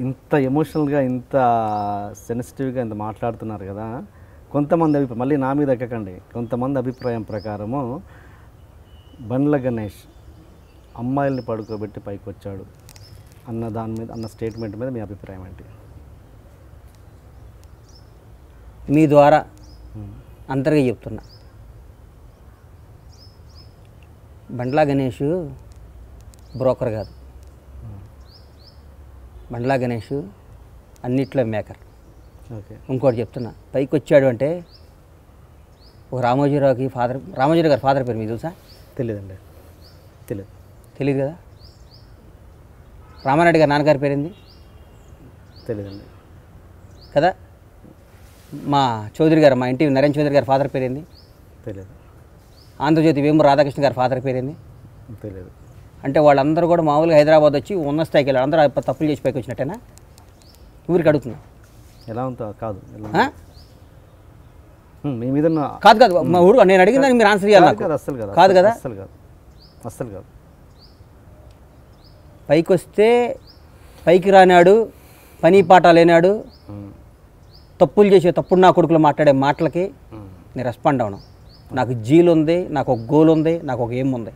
ఇంత ఎమోషనల్గా, ఇంత సెన్సిటివ్గా ఇంత మాట్లాడుతున్నారు కదా. కొంతమంది అభిప్రాయం, మళ్ళీ నా మీద ఎక్కకండి, కొంతమంది అభిప్రాయం ప్రకారము బండ్ల గణేష్ అమ్మాయిల్ని పడుకోబెట్టి పైకి వచ్చాడు అన్న దాని మీద, అన్న స్టేట్మెంట్ మీద మీ అభిప్రాయం ఏంటి? మీ ద్వారా అందరికీ చెప్తున్నా, బండ్ల గణేష్ బ్రోకర్ కాదు. బండ్ల గణేష్ అన్నిట్లో మేకర్. ఓకే, ఇంకోటి చెప్తున్నా, పైకి వచ్చాడు అంటే ఒక రామోజీరావుకి ఫాదర్, రామోజీరావు గారి ఫాదర్ పేరు మీకు తెలుసా? తెలియదండి. తెలియదు కదా. రామారెడ్డి గారి నాన్నగారి పేరేంది? తెలియదండి కదా. మా చౌదరి గారు, మా ఇంటి నరేన్ చౌదరి గారి ఫాదర్ పేరేంది? తెలియదు. ఆంధ్రజ్యోతి వేమూరు రాధాకృష్ణ గారి ఫాదర్ పేరేంది? తెలియదు. అంటే వాళ్ళందరూ కూడా మామూలుగా హైదరాబాద్ వచ్చి ఉన్న స్థాయికి వెళ్ళారు. అందరూ తప్పులు చేసి పైకి వచ్చినట్టేనా? ఊరికి అడుగుతున్నా. ఎలా ఉందో కాదు, మీ మీద కాదు కాదు, మా ఊరు నేను అడిగిన దానికి మీరు ఆన్సర్ చేయాలి. అస్సలు కాదు, కాదు కదా, అస్సలు కాదు, అస్సలు కాదు. పైకి వస్తే పైకి రానాడు, పని పాట లేనాడు, తప్పులు చేసే తప్పుడు నా కొడుకులు మాట్లాడే మాటలకి నేను రెస్పాండ్ అవను. నాకు జీల్ ఉంది, నాకు ఒక గోల్ ఉంది, నాకు ఒక ఏం ఉంది.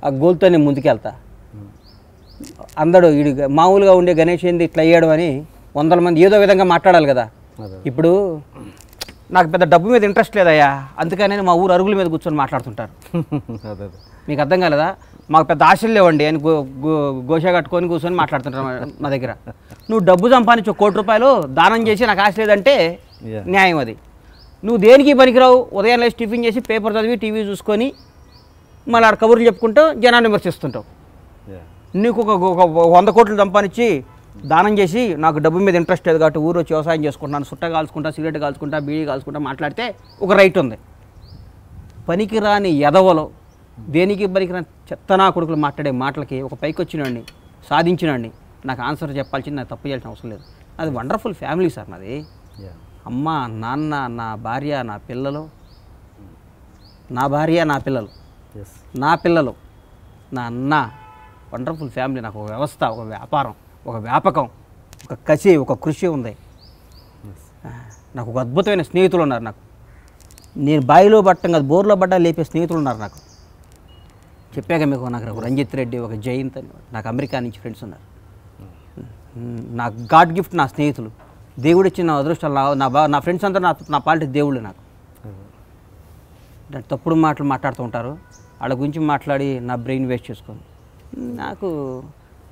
ఆ గోల్తో నేను ముందుకెళ్తా. అందరూ వీడు మామూలుగా ఉండే గణేష్ ఏంది ఇట్లా అయ్యాడు అని 100 మంది ఏదో విధంగా మాట్లాడాలి కదా. ఇప్పుడు నాకు పెద్ద డబ్బు మీద ఇంట్రెస్ట్ లేదయ్యా, అందుకని మా ఊరు అరుగుల మీద కూర్చొని మాట్లాడుతుంటారు. మీకు అర్థం కాలేదా? మాకు పెద్ద ఆశలు లేవండి అని గోషా కట్టుకొని కూర్చొని మాట్లాడుతుంటారు మా దగ్గర. నువ్వు డబ్బు సంపాదించు 1 కోటి రూపాయలు దానం చేసి నాకు ఆశ లేదంటే న్యాయం అది. నువ్వు దేనికి పనికిరావు, ఉదయం లేచి టిఫిన్ చేసి పేపర్ చదివి టీవీ చూసుకొని మళ్ళీ ఆడ కబుర్లు చెప్పుకుంటూ జనాన్ని విమర్శిస్తుంటావు. నీకు ఒక 100 కోట్లు సంపాదించి దానం చేసి నాకు డబ్బు మీద ఇంట్రెస్ట్ లేదు కాబట్టి ఊరు వచ్చి వ్యవసాయం చేసుకుంటున్నాను, సుట్ట కాల్చుకుంటా, సిగరెట్ కాల్చుకుంటా, బీడీ కాల్చుకుంటా మాట్లాడితే ఒక రైట్ ఉంది. పనికిరాని ఎదవలో, దేనికి పనికిరాని చెత్తనా కొడుకులు మాట్లాడే మాటలకి ఒక పైకి వచ్చినండి, సాధించినండి నాకు ఆన్సర్ చెప్పాల్సింది, నాకు తప్పు చేయాల్సిన అవసరం లేదు. అది వండర్ఫుల్ ఫ్యామిలీ సార్ నాది. అమ్మ, నాన్న, నా భార్య, నా పిల్లలు, నా భార్య, నా పిల్లలు, నా పిల్లలు, నా అన్న, వండర్ఫుల్ ఫ్యామిలీ. నాకు ఒక వ్యవస్థ, ఒక వ్యాపారం, ఒక వ్యాపకం, ఒక కసి, ఒక కృషి ఉంది. నాకు ఒక అద్భుతమైన స్నేహితులు ఉన్నారు. నాకు నేను బాయిలో పట్టం కాదు, బోర్లో పడ్డా లేపే స్నేహితులు ఉన్నారు. నాకు చెప్పాక మీకు, నాకు ఒక రంజిత్ రెడ్డి, ఒక జయంత్ అని నాకు అమెరికా నుంచి ఫ్రెండ్స్ ఉన్నారు. నాకు గాడ్ గిఫ్ట్ నా స్నేహితులు, దేవుడు ఇచ్చిన నా అదృష్టం. నా ఫ్రెండ్స్ అంతా నా పాలిటిక్స్ దేవుళ్ళు. నాకు తప్పుడు మాటలు మాట్లాడుతూ ఉంటారు, వాళ్ళ గురించి మాట్లాడి నా బ్రెయిన్ వేస్ట్ చేసుకోను.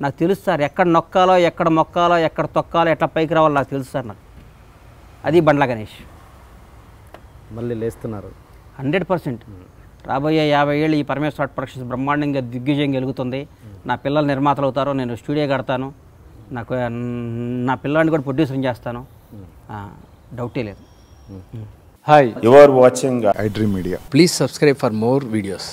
నాకు తెలుసు సార్, ఎక్కడ నొక్కాలో, ఎక్కడ మొక్కాలో, ఎక్కడ తొక్కాలో, ఎట్లా పైకి రావాలో నాకు తెలుసు సార్. నాకు అది బండ్ల గణేష్. మళ్ళీ లేస్తున్నారు 100%. రాబోయే 50 ఏళ్ళు ఈ పరమేశ్వర ఆర్ట్ ప్రొడక్షన్స్ బ్రహ్మాండంగా దిగ్విజయం కలుగుతుంది. నా పిల్లలు నిర్మాతలు అవుతారు, నేను స్టూడియో కడతాను, నాకు నా పిల్లాడిని కూడా ప్రొడ్యూసర్ చేస్తాను, డౌటే లేదు. Hi, you are watching iDream Media. Please subscribe for more videos.